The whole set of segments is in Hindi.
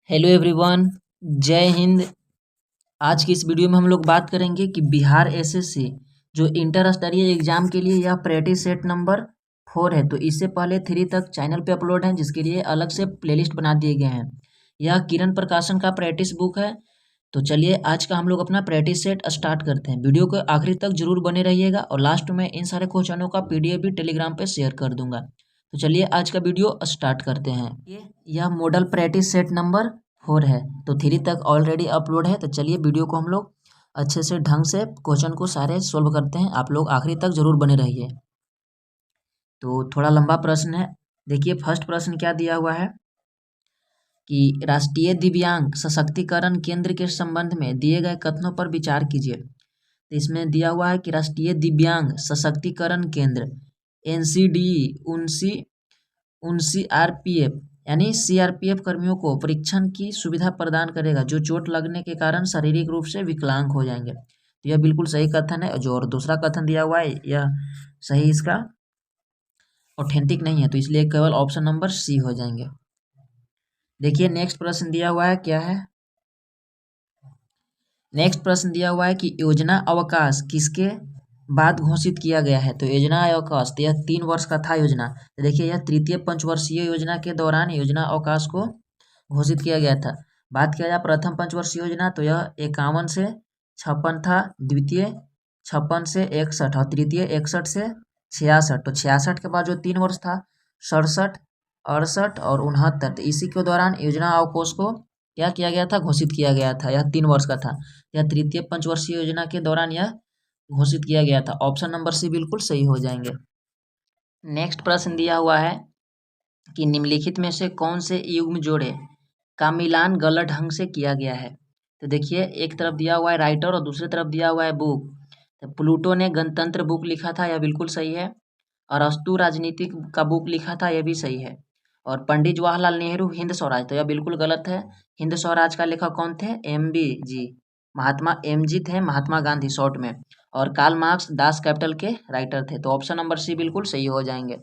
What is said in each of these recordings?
हेलो एवरीवन, जय हिंद। आज की इस वीडियो में हम लोग बात करेंगे कि बिहार एसएससी जो इंटर स्तरीय एग्जाम के लिए यह प्रैक्टिस सेट नंबर 4 है। तो इससे पहले 3 तक चैनल पे अपलोड है, जिसके लिए अलग से प्लेलिस्ट बना दिए गए हैं। यह किरण प्रकाशन का प्रैक्टिस बुक है। तो चलिए आज का हम लोग अपना प्रैक्टिस सेट स्टार्ट करते हैं। वीडियो को आखिरी तक जरूर बने रहिएगा और लास्ट में इन सारे क्वेश्चनों का पीडीएफ भी टेलीग्राम पे शेयर कर दूंगा। तो चलिए आज का वीडियो स्टार्ट करते हैं। यह मॉडल प्रैक्टिस सेट नंबर 4 है। तो 3 तक ऑलरेडी अपलोड है। तो चलिए वीडियो को हम लोग अच्छे से ढंग से क्वेश्चन को सारे सोल्व करते हैं। आप लोग आखिरी तक जरूर बने रहिए। तो थोड़ा लंबा प्रश्न है। देखिए फर्स्ट प्रश्न क्या दिया हुआ है कि राष्ट्रीय दिव्यांग सशक्तिकरण केंद्र के संबंध में दिए गए कथनों पर विचार कीजिए। तो इसमें दिया हुआ है कि राष्ट्रीय दिव्यांग सशक्तिकरण केंद्र एनसीडी उनसी आरपीएफ यानी सीआरपीएफ कर्मियों को परीक्षण की सुविधा प्रदान करेगा जो चोट लगने के कारण शारीरिक रूप से विकलांग हो जाएंगे। तो यह बिल्कुल सही कथन है। जो और दूसरा कथन दिया हुआ है यह सही, इसका ऑथेंटिक नहीं है, तो इसलिए केवल ऑप्शन नंबर सी हो जाएंगे। देखिए नेक्स्ट प्रश्न दिया हुआ है, क्या है। नेक्स्ट प्रश्न दिया हुआ है कि योजना अवकाश किसके बाद घोषित किया गया है। तो योजना अवकाश, तो यह 3 वर्ष का था योजना। तो देखिए यह तृतीय पंचवर्षीय योजना के दौरान योजना अवकाश को घोषित किया गया था। बात किया जाए प्रथम पंचवर्षीय योजना, तो यह 51 से 56 था, द्वितीय 56 से 61 और तृतीय 61 से 66। तो 66 के बाद जो 3 वर्ष था 67, 68 और 69, तो इसी के दौरान योजना अवकाश को क्या किया गया था, घोषित किया गया था। यह 3 वर्ष का था। यह तृतीय पंचवर्षीय योजना के दौरान यह घोषित किया गया था। ऑप्शन नंबर सी बिल्कुल सही हो जाएंगे। नेक्स्ट प्रश्न दिया हुआ है कि निम्नलिखित में से कौन से युग्म जोड़े का मिलान गलत ढंग से किया गया है। तो देखिए एक तरफ दिया हुआ है राइटर और दूसरी तरफ दिया हुआ है बुक। तो प्लूटो ने गणतंत्र बुक लिखा था, यह बिल्कुल सही है। और अस्तु राजनीतिक का बुक लिखा था, यह भी सही है। और पंडित जवाहरलाल नेहरू हिंद स्वराज, तो यह बिल्कुल गलत है। हिंद स्वराज का लेखक कौन थे, एम बी जी, महात्मा एम जी थे, महात्मा गांधी शॉर्ट में। और कार्ल मार्क्स दास कैपिटल के राइटर थे। तो ऑप्शन नंबर सी बिल्कुल सही हो जाएंगे।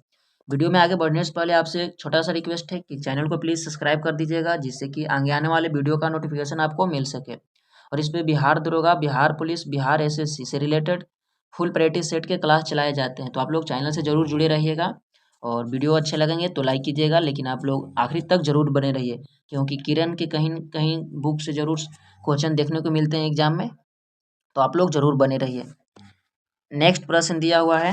वीडियो में आगे बढ़ने से पहले आपसे एक छोटा सा रिक्वेस्ट है कि चैनल को प्लीज़ सब्सक्राइब कर दीजिएगा, जिससे कि आगे आने वाले वीडियो का नोटिफिकेशन आपको मिल सके। और इस पे बिहार दरोगा, बिहार पुलिस, बिहार एसएससी से रिलेटेड फुल प्रैक्टिस सेट के क्लास चलाए जाते हैं। तो आप लोग चैनल से जरूर जुड़े रहिएगा और वीडियो अच्छे लगेंगे तो लाइक कीजिएगा, लेकिन आप लोग आखिरी तक जरूर बने रहिए, क्योंकि किरण के कहीं न कहीं बुक से जरूर क्वेश्चन देखने को मिलते हैं एग्जाम में। तो आप लोग जरूर बने रहिए। नेक्स्ट प्रश्न दिया हुआ है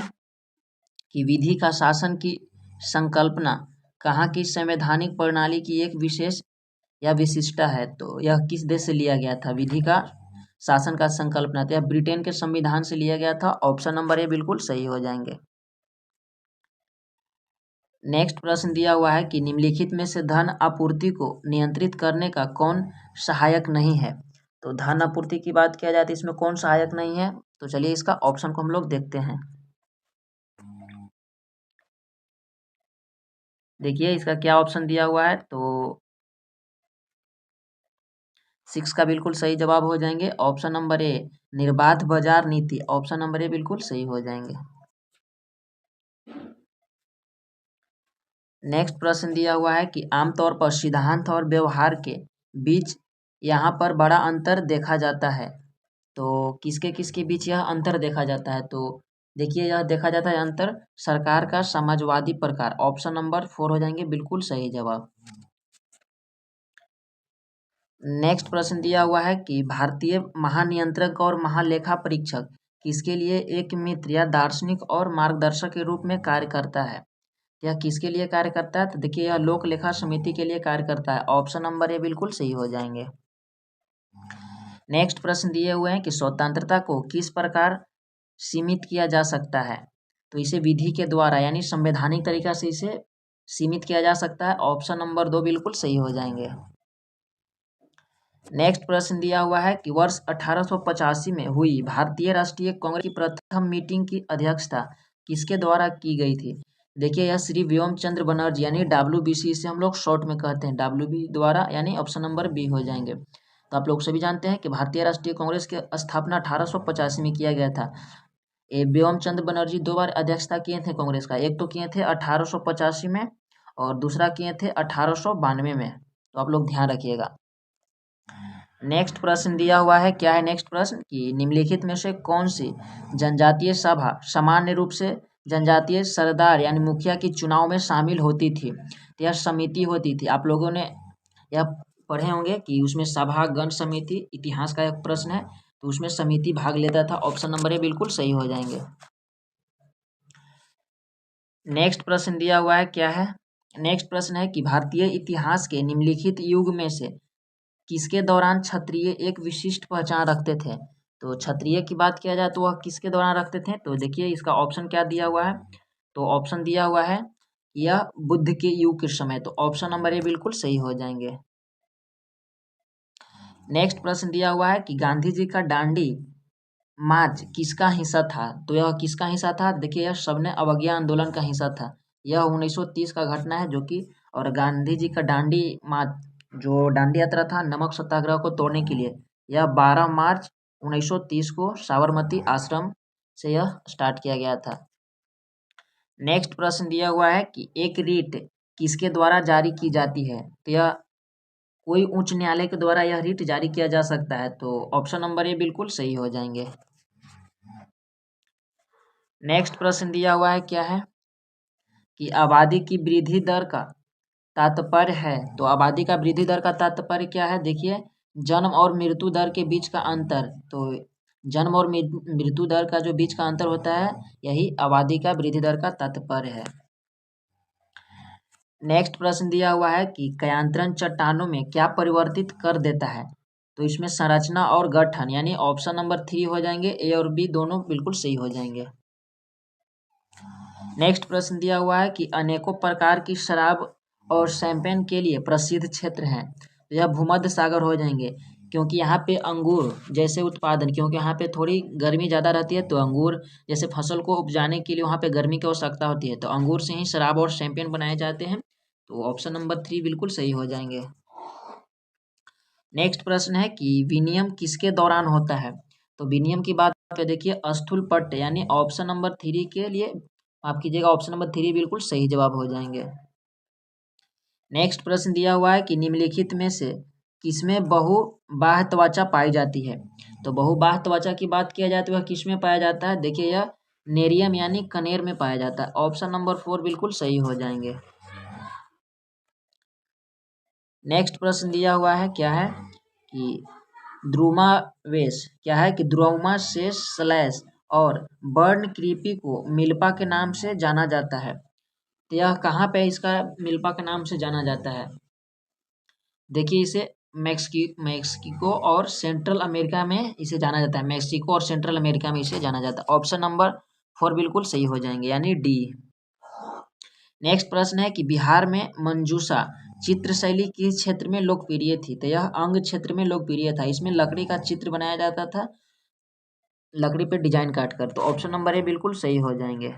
कि विधि का शासन की संकल्पना कहाँ की संवैधानिक प्रणाली की एक विशेष या विशिष्टता है। तो यह किस देश से लिया गया था, विधि का शासन का संकल्पना, तो यह ब्रिटेन के संविधान से लिया गया था। ऑप्शन नंबर ए बिल्कुल सही हो जाएंगे। नेक्स्ट प्रश्न दिया हुआ है कि निम्नलिखित में से धन आपूर्ति को नियंत्रित करने का कौन सहायक नहीं है। तो धन आपूर्ति की बात किया जाए तो इसमें कौन सहायक नहीं है। तो चलिए इसका ऑप्शन को हम लोग देखते हैं। देखिए इसका क्या ऑप्शन दिया हुआ है, तो 6 का बिल्कुल सही जवाब हो जाएंगे। ऑप्शन नंबर ए निर्बाध बाजार नीति, ऑप्शन नंबर ए बिल्कुल सही हो जाएंगे। नेक्स्ट प्रश्न दिया हुआ है कि आमतौर पर सिद्धांत और व्यवहार के बीच यहाँ पर बड़ा अंतर देखा जाता है। तो किसके किसके बीच यह अंतर देखा जाता है। तो देखिए यह देखा जाता है अंतर सरकार का समाजवादी प्रकार, ऑप्शन नंबर 4 हो जाएंगे बिल्कुल सही जवाब। नेक्स्ट प्रश्न दिया हुआ है कि भारतीय महानियंत्रक और महालेखा परीक्षक किसके लिए एक मित्र या दार्शनिक और मार्गदर्शक के रूप में कार्य करता है। यह किसके लिए कार्य करता है। तो देखिए यह लोक लेखा समिति के लिए कार्य करता है। ऑप्शन नंबर ए बिल्कुल सही हो जाएंगे। नेक्स्ट प्रश्न दिए हुए हैं कि स्वतंत्रता को किस प्रकार सीमित किया जा सकता है। तो इसे विधि के द्वारा यानी संवैधानिक तरीका से इसे सीमित किया जा सकता है। ऑप्शन नंबर 2 बिल्कुल सही हो जाएंगे। नेक्स्ट प्रश्न दिया हुआ है कि वर्ष 1885 में हुई भारतीय राष्ट्रीय कांग्रेस की प्रथम मीटिंग की अध्यक्षता किसके द्वारा की गई थी। देखिए यह श्री व्योम चंद्र बनर्जी यानी WBC, इसे हम लोग शॉर्ट में कहते हैं, WB द्वारा, यानी ऑप्शन नंबर बी हो जाएंगे। तो आप लोग सभी जानते हैं कि भारतीय राष्ट्रीय कांग्रेस की स्थापना 1885 में किया गया था। व्योम चंद्र बनर्जी 2 बार अध्यक्षता किए थे कांग्रेस का। एक तो किए थे 1885 में और दूसरा किए थे 1892 में। तो आप लोग ध्यान रखिएगा। नेक्स्ट प्रश्न दिया हुआ है, क्या है नेक्स्ट प्रश्न कि निम्नलिखित में से कौन सी जनजातीय सभा सामान्य रूप से जनजातीय सरदार यानी मुखिया की चुनाव में शामिल होती थी। तो यह समिति होती थी। आप लोगों ने यह पढ़े होंगे कि उसमें सभा गण समिति, इतिहास का एक प्रश्न है, तो उसमें समिति भाग लेता था। ऑप्शन नंबर ए बिल्कुल सही हो जाएंगे। नेक्स्ट प्रश्न दिया हुआ है, क्या है नेक्स्ट प्रश्न है कि भारतीय इतिहास के निम्नलिखित युग में से किसके दौरान क्षत्रिय एक विशिष्ट पहचान रखते थे। तो क्षत्रिय की बात किया जाए तो वह किसके दौरान रखते थे, तो देखिए इसका ऑप्शन क्या दिया हुआ है। तो ऑप्शन दिया हुआ है यह बुद्ध के युग के समय, तो ऑप्शन नंबर ए बिल्कुल सही हो जाएंगे। नेक्स्ट प्रश्न दिया हुआ है कि गांधी जी का दांडी मार्च किसका हिस्सा था। तो यह किसका हिस्सा था, देखिए यह सबने अवज्ञा आंदोलन का हिस्सा था। यह 1930 का घटना है जो कि, और गांधी जी का दांडी मार्च जो दांडी यात्रा था नमक सत्याग्रह को तोड़ने के लिए, यह 12 मार्च 1930 को साबरमती आश्रम से यह स्टार्ट किया गया था। नेक्स्ट प्रश्न दिया हुआ है कि एक रीट किसके द्वारा जारी की जाती है। तो यह कोई उच्च न्यायालय के द्वारा यह रीट जारी किया जा सकता है। तो ऑप्शन नंबर ए बिल्कुल सही हो जाएंगे। नेक्स्ट प्रश्न दिया हुआ है, क्या है कि आबादी की वृद्धि दर का तात्पर्य है। तो आबादी का वृद्धि दर का तात्पर्य क्या है, देखिए जन्म और मृत्यु दर के बीच का अंतर। तो जन्म और मृत्यु दर का जो बीच का अंतर होता है, यही आबादी का वृद्धि दर का तात्पर्य है। नेक्स्ट प्रश्न दिया हुआ है कि कयांतरण चट्टानों में क्या परिवर्तित कर देता है। तो इसमें संरचना और गठन, यानी ऑप्शन नंबर 3 हो जाएंगे। ए और बी दोनों बिल्कुल सही हो जाएंगे। नेक्स्ट प्रश्न दिया हुआ है कि अनेकों प्रकार की शराब और शैंपेन के लिए प्रसिद्ध क्षेत्र हैं। तो यह भूमध्य सागर हो जाएंगे, क्योंकि यहाँ पे अंगूर जैसे उत्पादन, क्योंकि यहाँ पे थोड़ी गर्मी ज़्यादा रहती है, तो अंगूर जैसे फसल को उपजाने के लिए वहाँ पे गर्मी की आवश्यकता होती है, तो अंगूर से ही शराब और शैंपेन बनाए जाते हैं। तो ऑप्शन नंबर 3 बिल्कुल सही हो जाएंगे। नेक्स्ट प्रश्न है कि विनिमय किसके दौरान होता है। तो विनिमय की बात पे देखिए स्थूल पट्ट, यानी ऑप्शन नंबर 3 के लिए आप कीजिएगा, ऑप्शन नंबर 3 बिल्कुल सही जवाब हो जाएंगे। नेक्स्ट प्रश्न दिया हुआ है कि निम्नलिखित में से किसमें बहुबाह्य त्वचा पाई जाती है। तो बहुबाह्य त्वचा की बात किया जाए तो वह किसमें पाया जाता है, देखिए यह नेरियम यानी कनेर में पाया जाता है। ऑप्शन नंबर 4 बिल्कुल सही हो जाएंगे। नेक्स्ट प्रश्न दिया हुआ है, क्या है कि द्रुमावेश, क्या है कि द्रुमा से स्लैश और बर्न क्रीपी को मिल्पा के नाम से जाना जाता है। तो यह कहाँ पे इसका मिल्पा के नाम से जाना जाता है, देखिए इसे मैक्सिको और सेंट्रल अमेरिका में इसे जाना जाता है। मैक्सिको और सेंट्रल अमेरिका में इसे जाना जाता है। ऑप्शन नंबर 4 बिल्कुल सही हो जाएंगे, यानी डी। नेक्स्ट प्रश्न है कि बिहार में मंजूषा चित्र शैली किस क्षेत्र में लोकप्रिय थी। तो यह अंग क्षेत्र में लोकप्रिय था। इसमें लकड़ी का चित्र बनाया जाता था, लकड़ी पे डिजाइन काट कर। तो ऑप्शन नंबर ए बिल्कुल सही हो जाएंगे।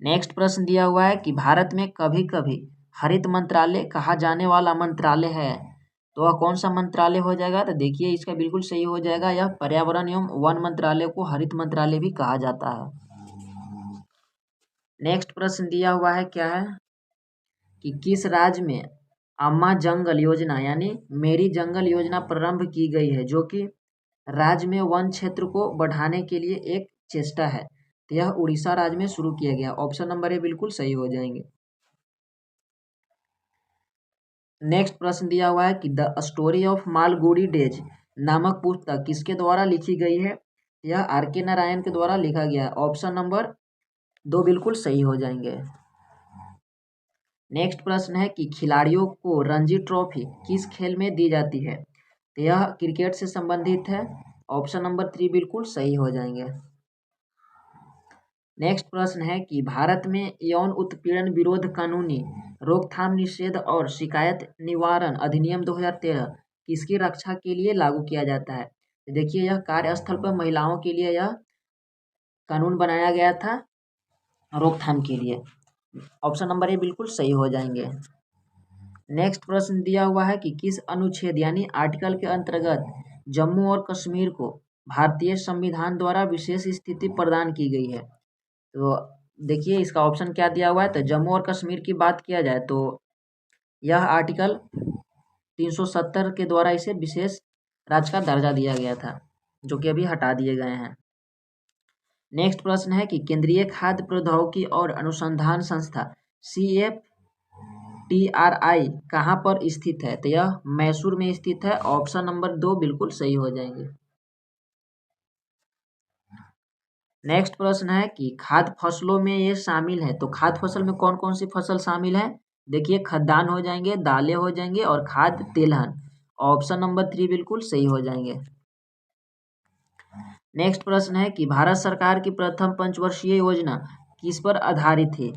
नेक्स्ट प्रश्न दिया हुआ है कि भारत में कभी कभी हरित मंत्रालय कहा जाने वाला मंत्रालय है। तो वह कौन सा मंत्रालय हो जाएगा, तो देखिए इसका बिल्कुल सही हो जाएगा, यह पर्यावरण एवं वन मंत्रालय को हरित मंत्रालय भी कहा जाता है। नेक्स्ट प्रश्न दिया हुआ है, क्या है कि किस राज्य में अम्मा जंगल योजना यानी मेरी जंगल योजना प्रारंभ की गई है, जो कि राज्य में वन क्षेत्र को बढ़ाने के लिए एक चेष्टा है। तो यह उड़ीसा राज्य में शुरू किया गया। ऑप्शन नंबर ए बिल्कुल सही हो जाएंगे। नेक्स्ट प्रश्न दिया हुआ है कि the story of Malgudi days नामक पुस्तक किसके द्वारा लिखी गई है। यह आर के नारायण के द्वारा लिखा गया है। ऑप्शन नंबर 2 बिल्कुल सही हो जाएंगे। नेक्स्ट प्रश्न है कि खिलाड़ियों को रणजी ट्रॉफी किस खेल में दी जाती है। तो यह क्रिकेट से संबंधित है। ऑप्शन नंबर 3 बिल्कुल सही हो जाएंगे। नेक्स्ट प्रश्न है कि भारत में यौन उत्पीड़न विरोध कानूनी रोकथाम निषेध और शिकायत निवारण अधिनियम 2013 किसकी रक्षा के लिए लागू किया जाता है। तो देखिए यह कार्यस्थल पर महिलाओं के लिए यह कानून बनाया गया था रोकथाम के लिए। ऑप्शन नंबर ए बिल्कुल सही हो जाएंगे। नेक्स्ट प्रश्न दिया हुआ है कि किस अनुच्छेद यानी आर्टिकल के अंतर्गत जम्मू और कश्मीर को भारतीय संविधान द्वारा विशेष स्थिति प्रदान की गई है। तो देखिए इसका ऑप्शन क्या दिया हुआ है, तो जम्मू और कश्मीर की बात किया जाए तो यह आर्टिकल 370 के द्वारा इसे विशेष राज्य का दर्जा दिया गया था, जो कि अभी हटा दिए गए हैं। नेक्स्ट प्रश्न है कि केंद्रीय खाद्य प्रौद्योगिकी और अनुसंधान संस्था CFTRI कहाँ पर स्थित है? तो यह मैसूर में स्थित है। ऑप्शन नंबर 2 बिल्कुल सही हो जाएंगे। नेक्स्ट प्रश्न है कि खाद्य फसलों में ये शामिल है, तो खाद्य फसल में कौन कौन सी फसल शामिल है? देखिए, खाद्यान्न हो जाएंगे, दालें हो जाएंगे और खाद्य तेलहन। ऑप्शन नंबर 3 बिल्कुल सही हो जाएंगे। नेक्स्ट प्रश्न है कि भारत सरकार की प्रथम पंचवर्षीय योजना किस पर आधारित है?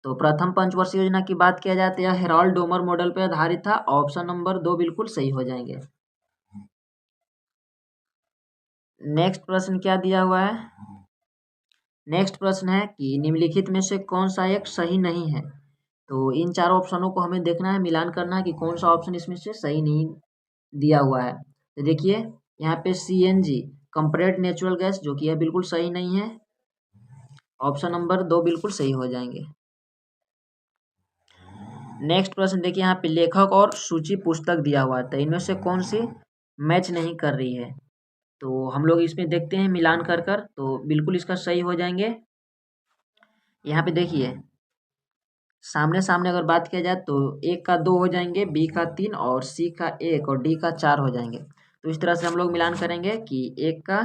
तो प्रथम पंचवर्षीय योजना की बात किया जाए तो यह हेराल्ड डोमर मॉडल पर आधारित था। ऑप्शन नंबर 2 बिल्कुल सही हो जाएंगे। नेक्स्ट प्रश्न क्या दिया हुआ है? नेक्स्ट प्रश्न है कि निम्नलिखित में से कौन सा एक सही नहीं है? तो इन चारों ऑप्शनों को हमें देखना है, मिलान करना है कि कौन सा ऑप्शन इसमें से सही नहीं दिया हुआ है। तो देखिए, यहाँ पे CNG कंप्रेस्ड नेचुरल गैस, जो कि यह बिल्कुल सही नहीं है। ऑप्शन नंबर 2 बिल्कुल सही हो जाएंगे। नेक्स्ट प्रश्न देखिए, यहाँ पे लेखक और सूची पुस्तक दिया हुआ था, इनमें से कौन सी मैच नहीं कर रही है? तो हम लोग इसमें देखते हैं मिलान कर कर, तो बिल्कुल इसका सही हो जाएंगे। यहाँ पे देखिए, सामने सामने अगर बात किया जाए तो A का 2 हो जाएंगे, B का 3 और C का 1 और D का 4 हो जाएंगे। तो इस तरह से हम लोग मिलान करेंगे कि 1 का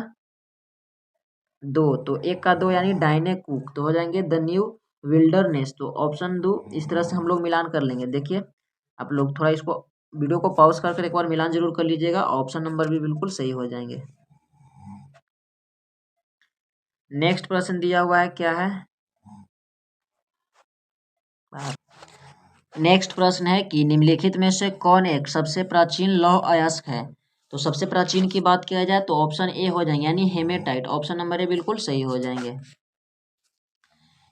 2, तो 1 का 2 यानी डायने कुक, तो हो जाएंगे द न्यू विल्डरनेस। तो ऑप्शन 2 इस तरह से हम लोग मिलान कर लेंगे। देखिए, आप लोग थोड़ा इसको वीडियो को पॉज कर एक बार मिलान जरूर कर लीजिएगा। ऑप्शन नंबर भी बिल्कुल सही हो जाएंगे। नेक्स्ट प्रश्न दिया हुआ है, क्या है? नेक्स्ट प्रश्न है कि निम्नलिखित में से कौन एक सबसे प्राचीन लौह अयस्क है? तो सबसे प्राचीन की बात किया जाए तो ऑप्शन ए हो जाएंगे, यानी हेमेटाइट। ऑप्शन नंबर ए बिल्कुल सही हो जाएंगे।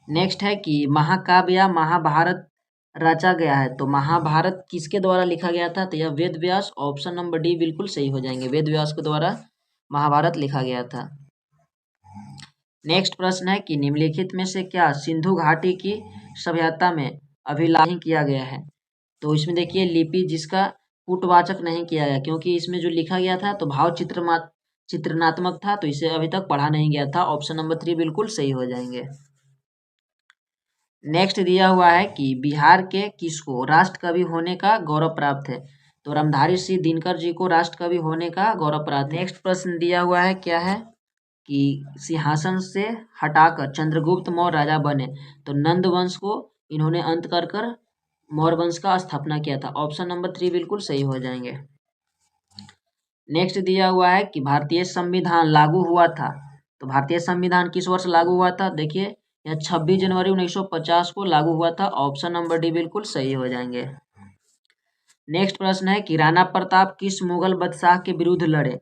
नेक्स्ट है कि महाकाव्य या महाभारत रचा गया है, तो महाभारत किसके द्वारा लिखा गया था? तो यह Ved Vyas. Option number D बिल्कुल सही हो जाएंगे, वेद व्यास के द्वारा महाभारत लिखा गया था। नेक्स्ट प्रश्न है कि निम्नलिखित में से क्या सिंधु घाटी की सभ्यता में अभिलेख किया गया है? तो इसमें देखिए, लिपि जिसका कूटवाचक नहीं किया गया, क्योंकि इसमें जो लिखा गया था तो भाव चित्रनात्मक था, तो इसे अभी तक पढ़ा नहीं गया था। ऑप्शन नंबर 3 बिल्कुल सही हो जाएंगे। नेक्स्ट दिया हुआ है कि बिहार के किसको राष्ट्र कवि होने का गौरव प्राप्त है? तो रामधारी सिंह दिनकर जी को राष्ट्र कवि होने का गौरव प्राप्त है। नेक्स्ट प्रश्न दिया हुआ है, क्या है कि सिंहासन से हटाकर चंद्रगुप्त मौर्य राजा बने, तो नंद वंश को इन्होंने अंत कर मौर्य वंश का स्थापना किया था। ऑप्शन नंबर 3 बिल्कुल सही हो जाएंगे। नेक्स्ट दिया हुआ है कि भारतीय संविधान लागू हुआ था, तो भारतीय संविधान किस वर्ष लागू हुआ था? देखिए, यह 26 जनवरी 1950 को लागू हुआ था। ऑप्शन नंबर डी बिल्कुल सही हो जाएंगे। नेक्स्ट प्रश्न है कि राणा प्रताप किस मुगल बादशाह के विरुद्ध लड़े?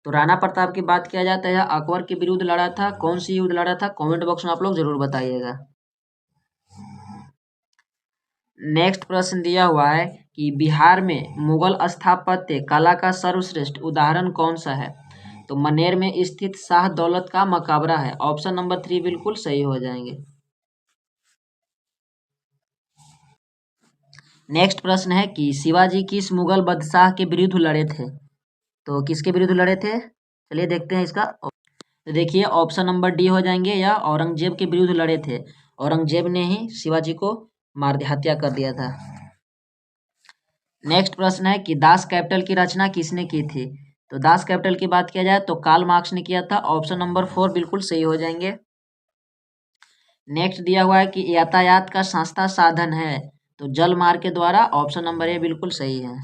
तो राणा प्रताप की बात किया जाता है, अकबर के विरुद्ध लड़ा था। कौन सी युद्ध लड़ा था? कमेंट बॉक्स में आप लोग जरूर बताइएगा। नेक्स्ट प्रश्न दिया हुआ है कि बिहार में मुगल स्थापत्य कला का सर्वश्रेष्ठ उदाहरण कौन सा है? तो मनेर में स्थित शाह दौलत का मकबरा है। ऑप्शन नंबर 3 बिल्कुल सही हो जाएंगे। नेक्स्ट प्रश्न है कि शिवाजी किस मुगल बादशाह के विरुद्ध लड़े थे? तो किसके विरुद्ध लड़े थे? चलिए देखते हैं इसका। तो देखिए, ऑप्शन नंबर डी हो जाएंगे, या औरंगजेब के विरुद्ध लड़े थे। औरंगजेब ने ही शिवाजी को हत्या कर दिया था। नेक्स्ट प्रश्न है कि दास कैपिटल की रचना किसने की थी? तो दास कैपिटल की बात किया जाए तो कार्ल मार्क्स ने किया था। ऑप्शन नंबर 4 बिल्कुल सही हो जाएंगे। नेक्स्ट दिया हुआ है कि यातायात का सस्ता साधन है, तो जल मार्ग के द्वारा। ऑप्शन नंबर ए बिल्कुल सही है।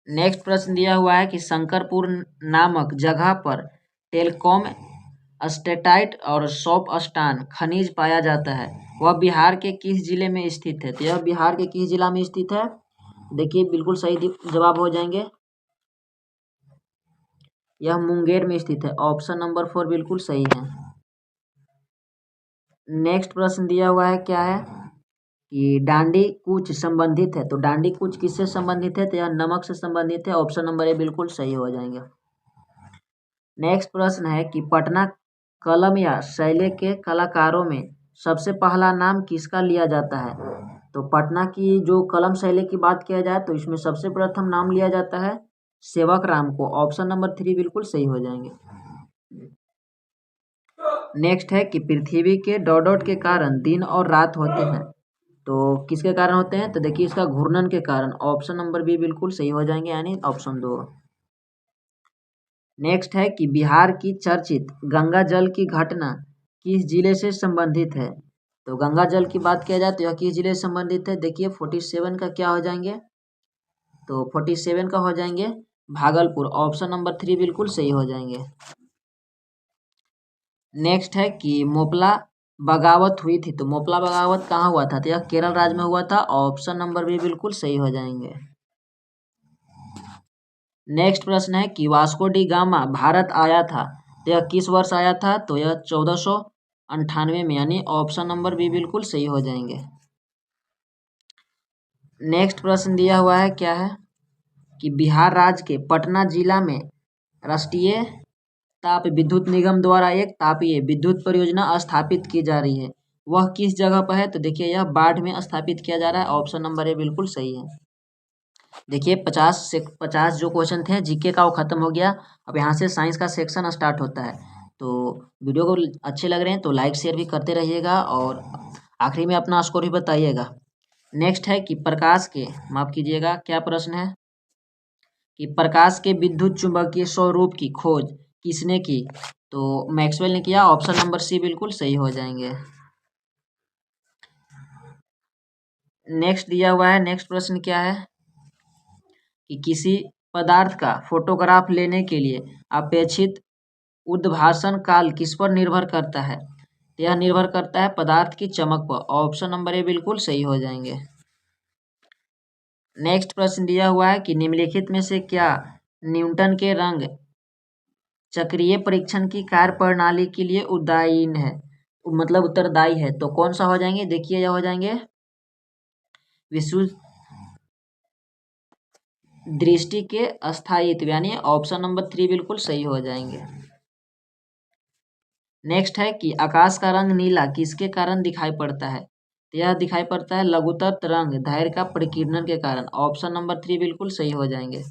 नेक्स्ट प्रश्न दिया हुआ है कि शंकरपुर नामक जगह पर टेलकॉम स्टेटाइट और सोपस्टान खनिज पाया जाता है, वह बिहार के किस जिले में स्थित है? तो यह बिहार के किस जिला में स्थित है? देखिए, बिल्कुल सही जवाब हो जाएंगे, यह मुंगेर में स्थित है। ऑप्शन नंबर 4 बिल्कुल सही है। नेक्स्ट प्रश्न दिया हुआ है, क्या है कि डांडी कूच संबंधित है, तो डांडी कूच किससे संबंधित है? तो यह नमक से संबंधित है। ऑप्शन नंबर ए बिल्कुल सही हो जाएंगे। नेक्स्ट प्रश्न है कि पटना कलम या शैले के कलाकारों में सबसे पहला नाम किसका लिया जाता है? तो पटना की जो कलम शैली की बात किया जाए तो इसमें सबसे प्रथम नाम लिया जाता है सेवक राम को। ऑप्शन नंबर 3 बिल्कुल सही हो जाएंगे। नेक्स्ट है कि पृथ्वी के डॉट के कारण दिन और रात होते हैं, तो किसके कारण होते हैं? तो देखिए इसका घूर्णन के कारण। ऑप्शन नंबर बी बिल्कुल सही हो जाएंगे, यानी ऑप्शन 2। नेक्स्ट है कि बिहार की चर्चित गंगा जल की घटना किस जिले से संबंधित है? तो गंगा जल की बात किया जाए तो यह किस जिले से संबंधित है? देखिए 47 का क्या हो जाएंगे? तो 47 का हो जाएंगे भागलपुर। ऑप्शन नंबर 3 बिल्कुल सही हो जाएंगे। नेक्स्ट है कि मोपला बगावत हुई थी, तो मोपला बगावत कहाँ हुआ था? तो यह केरल राज्य में हुआ था। ऑप्शन नंबर बी बिल्कुल सही हो जाएंगे। नेक्स्ट प्रश्न है कि वास्को डी गामा भारत आया था, तो यह किस वर्ष आया था? तो यह 1498 में, यानी ऑप्शन नंबर बी बिल्कुल सही हो जाएंगे। नेक्स्ट प्रश्न दिया हुआ है, क्या है कि बिहार राज्य के पटना जिला में राष्ट्रीय ताप विद्युत निगम द्वारा एक तापीय विद्युत परियोजना स्थापित की जा रही है, वह किस जगह पर है? तो देखिए यह बाढ़ में स्थापित किया जा रहा है। ऑप्शन नंबर ए बिल्कुल सही है। देखिए 50 जो क्वेश्चन थे जीके का वो खत्म हो गया। अब यहाँ से साइंस का सेक्शन स्टार्ट होता है। तो वीडियो को अच्छे लग रहे हैं तो लाइक शेयर भी करते रहिएगा और आखिरी में अपना स्कोर भी बताइएगा। नेक्स्ट है कि प्रकाश के, माफ कीजिएगा, क्या प्रश्न है कि प्रकाश के विद्युत चुंबकीय स्वरूप की खोज किसने की? तो मैक्सवेल ने किया। ऑप्शन नंबर सी बिल्कुल सही हो जाएंगे। नेक्स्ट दिया हुआ है, नेक्स्ट प्रश्न क्या है कि किसी पदार्थ का फोटोग्राफ लेने के लिए अपेक्षित उद्भाषण काल किस पर निर्भर करता है? यह निर्भर करता है पदार्थ की चमक पर। ऑप्शन नंबर ए बिल्कुल सही हो जाएंगे। नेक्स्ट प्रश्न दिया हुआ है कि निम्नलिखित में से क्या न्यूटन के रंग चक्रीय परीक्षण की कार्य प्रणाली के लिए उदायीन है, मतलब उत्तरदायी है? तो कौन सा हो जाएंगे? देखिए यह हो जाएंगे विश्व दृष्टि के अस्थायित्व, यानी ऑप्शन नंबर 3 बिल्कुल सही हो जाएंगे। नेक्स्ट है कि आकाश का रंग नीला किसके कारण दिखाई पड़ता है? तो यह दिखाई पड़ता है लघुत्तर तरंग दैर्घ्य का परिकीर्णन के कारण। ऑप्शन नंबर 3 बिल्कुल सही हो जाएंगे।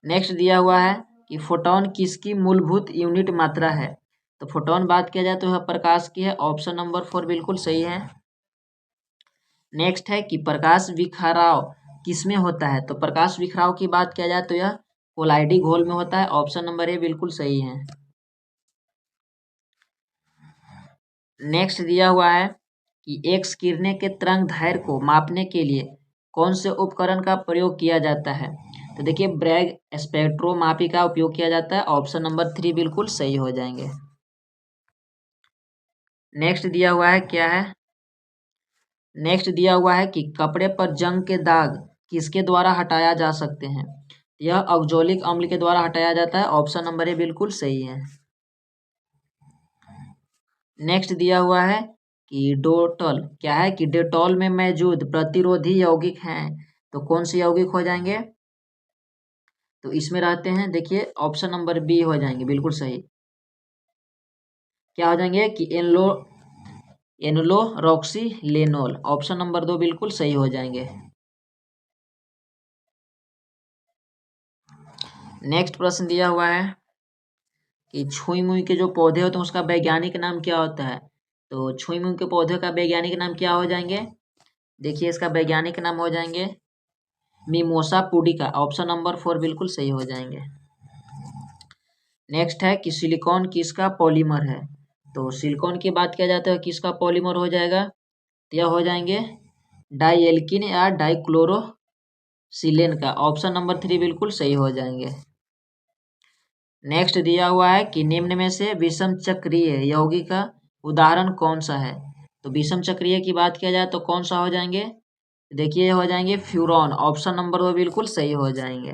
नेक्स्ट दिया हुआ है कि फोटोन किसकी मूलभूत यूनिट मात्रा है? तो फोटोन बात किया जाए तो यह प्रकाश की है। ऑप्शन नंबर 4 बिल्कुल सही है। नेक्स्ट है कि प्रकाश बिखराव किसमें होता है? तो प्रकाश बिखराव की बात किया जाए तो यह कोलाइडी घोल में होता है। ऑप्शन नंबर ए बिल्कुल सही है। नेक्स्ट दिया हुआ है कि एक्स किरणें के तरंग दैर्घ्य को मापने के लिए कौन से उपकरण का प्रयोग किया जाता है? तो देखिए ब्रैग स्पेक्ट्रोमापी का उपयोग किया जाता है। ऑप्शन नंबर 3 बिल्कुल सही हो जाएंगे। नेक्स्ट दिया हुआ है, क्या है? नेक्स्ट दिया हुआ है कि कपड़े पर जंग के दाग किसके द्वारा हटाया जा सकते हैं? यह ऑक्जेलिक अम्ल के द्वारा हटाया जाता है। ऑप्शन नंबर ए बिल्कुल सही है। नेक्स्ट दिया हुआ है कि डोटल, क्या है कि डेटॉल में मौजूद प्रतिरोधी यौगिक हैं, तो कौन से यौगिक हो जाएंगे? तो इसमें रहते हैं, देखिए ऑप्शन नंबर बी हो जाएंगे बिल्कुल सही। क्या हो जाएंगे कि एनोलोरॉक्सीलेनोल। ऑप्शन नंबर 2 बिल्कुल सही हो जाएंगे। नेक्स्ट प्रश्न दिया हुआ है कि छुई मुई के जो पौधे होते हैं उसका वैज्ञानिक नाम क्या होता है? तो छुई मुई के पौधे का वैज्ञानिक नाम क्या हो जाएंगे? देखिए इसका वैज्ञानिक नाम हो जाएंगे मिमोसा पुडिका। ऑप्शन नंबर 4 बिल्कुल सही हो जाएंगे। नेक्स्ट है कि सिलिकॉन किसका पॉलीमर है? तो सिलिकॉन की बात किया जाता है किसका पॉलीमर हो जाएगा? तो यह हो जाएंगे डाईएल्किन या डाईक्लोरोसिलेन का। ऑप्शन नंबर 3 बिल्कुल सही हो जाएंगे। नेक्स्ट दिया हुआ है कि निम्न में से विषम चक्रीय यौगिक का उदाहरण कौन सा है? तो विषम चक्रीय की बात किया जाए तो कौन सा हो जाएंगे? देखिए हो जाएंगे फ्यूरॉन। ऑप्शन नंबर 2 बिल्कुल सही हो जाएंगे।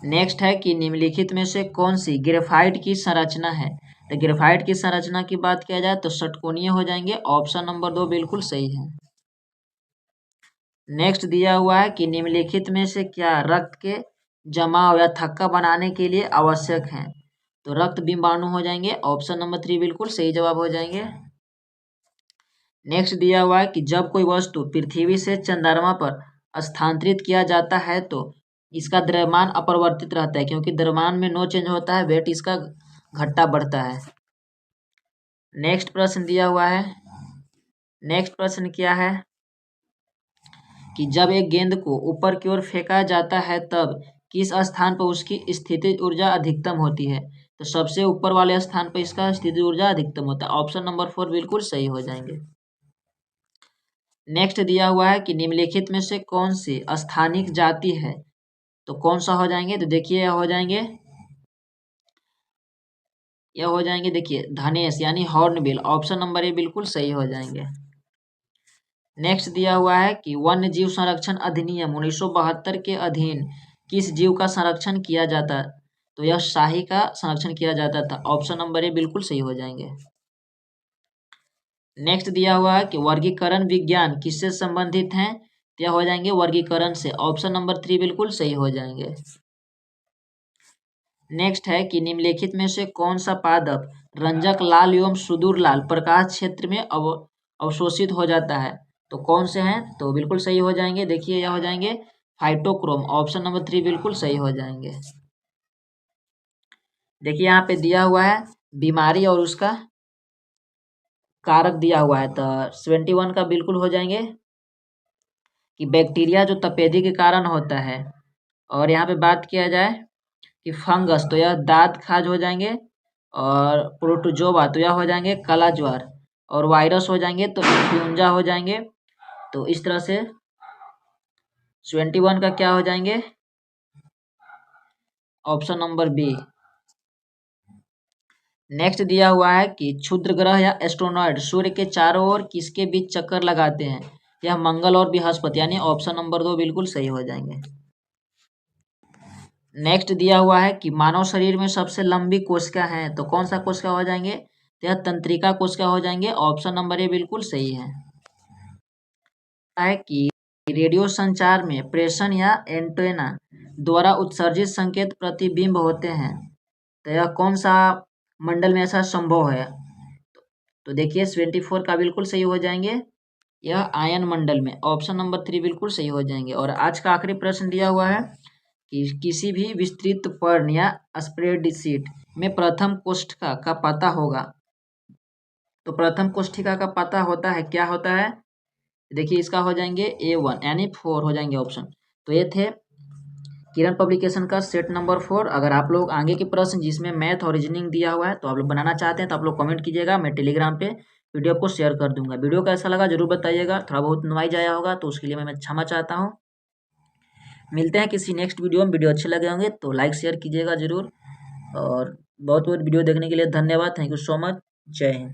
नेक्स्ट है कि निम्नलिखित में से कौन सी ग्रेफाइट की संरचना है? तो ग्रेफाइट की संरचना की बात किया जाए तो षटकोणीय हो जाएंगे। ऑप्शन नंबर 2 बिल्कुल सही है। नेक्स्ट दिया हुआ है कि निम्नलिखित में से क्या रक्त के जमाव या थक्का बनाने के लिए आवश्यक है? तो रक्त बिंबाणु हो जाएंगे। ऑप्शन नंबर 3 बिल्कुल सही जवाब हो जाएंगे। नेक्स्ट दिया हुआ है कि जब कोई वस्तु पृथ्वी से चंद्रमा पर स्थानांतरित किया जाता है तो इसका द्रव्यमान अपरिवर्तित रहता है, क्योंकि द्रव्यमान में नो चेंज होता है, वेट इसका घटता बढ़ता है। नेक्स्ट प्रश्न दिया हुआ है, नेक्स्ट प्रश्न क्या है कि जब एक गेंद को ऊपर की ओर फेंका जाता है तब किस स्थान पर उसकी स्थितिज ऊर्जा अधिकतम होती है? तो सबसे ऊपर वाले स्थान पर इसका स्थितिज ऊर्जा अधिकतम होता है। ऑप्शन नंबर 4 बिल्कुल सही हो जाएंगे। नेक्स्ट दिया हुआ है कि निम्नलिखित में से कौन सी स्थानिक जाति है? तो कौन सा हो जाएंगे? तो देखिए यह हो जाएंगे देखिए धनेश यानी हॉर्नबिल। ऑप्शन नंबर ए बिल्कुल सही हो जाएंगे। नेक्स्ट दिया हुआ है कि वन्य जीव संरक्षण अधिनियम 1972 के अधीन किस जीव का संरक्षण किया जाता? तो यह शाही का संरक्षण किया जाता था। ऑप्शन नंबर ए बिल्कुल सही हो जाएंगे। नेक्स्ट दिया हुआ है कि वर्गीकरण विज्ञान किससे संबंधित है? तो यह हो जाएंगे वर्गीकरण से। ऑप्शन नंबर 3 बिल्कुल सही हो जाएंगे। नेक्स्ट है कि निम्नलिखित में से कौन सा पादप रंजक लाल एवं सुदूर लाल प्रकाश क्षेत्र में अवशोषित हो जाता है? तो कौन से हैं? तो बिल्कुल सही हो जाएंगे। देखिए यह हो जाएंगे फाइटोक्रोम। ऑप्शन नंबर 3 बिल्कुल सही हो जाएंगे। देखिए यहाँ पे दिया हुआ है बीमारी और उसका कारक दिया हुआ है, तो 71 का बिल्कुल हो जाएंगे कि बैक्टीरिया जो तपेदी के कारण होता है। और यहाँ पे बात किया जाए कि फंगस, तो यह दाद खाज हो जाएंगे। और प्रोटोजोआ तो यह हो जाएंगे काला ज्वार। और वायरस हो जाएंगे तो इन्फ्लुएंजा हो जाएंगे। तो इस तरह से 71 का क्या हो जाएंगे? Option number B. नेक्स्ट दिया हुआ है कि क्षुद्र ग्रह या एस्ट्रोनॉइड सूर्य के चारों ओर किसके बीच चक्कर लगाते हैं? यह मंगल और बृहस्पति, यानी ऑप्शन नंबर 2 बिल्कुल सही हो जाएंगे। नेक्स्ट दिया हुआ है कि मानव शरीर में सबसे लंबी कोशिका है, तो कौन सा कोशिका हो जाएंगे? तो यह तंत्रिका कोशिका हो जाएंगे। ऑप्शन नंबर ए बिल्कुल सही है कि रेडियो संचार में प्रेषण या एंटेना द्वारा उत्सर्जित संकेत प्रतिबिंब होते हैं, तो यह कौन सा मंडल में ऐसा संभव है? तो देखिए 74 का बिल्कुल सही हो जाएंगे, यह आयन मंडल में। ऑप्शन नंबर 3 बिल्कुल सही हो जाएंगे। और आज का आखिरी प्रश्न दिया हुआ है कि किसी भी विस्तृत पर्ण या स्प्रेडशीट में प्रथम कोष्ठिका का पता होगा। तो प्रथम कोष्ठिका का पता होता है, क्या होता है? देखिए इसका हो जाएंगे A1 यानी 4 हो जाएंगे ऑप्शन। तो ये थे किरण पब्लिकेशन का सेट नंबर 4। अगर आप लोग आगे के प्रश्न जिसमें मैथ और रीजनिंग दिया हुआ है तो आप लोग बनाना चाहते हैं तो आप लोग कमेंट कीजिएगा, मैं टेलीग्राम पे वीडियो को शेयर कर दूंगा। वीडियो कैसा लगा जरूर बताइएगा, थोड़ा बहुत नॉइज आया होगा तो उसके लिए मैं क्षमा चाहता हूँ। मिलते हैं किसी नेक्स्ट वीडियो में। वीडियो अच्छे लगे होंगे तो लाइक शेयर कीजिएगा जरूर। और बहुत बहुत वीडियो देखने के लिए धन्यवाद। Thank you so much. जय हिंद।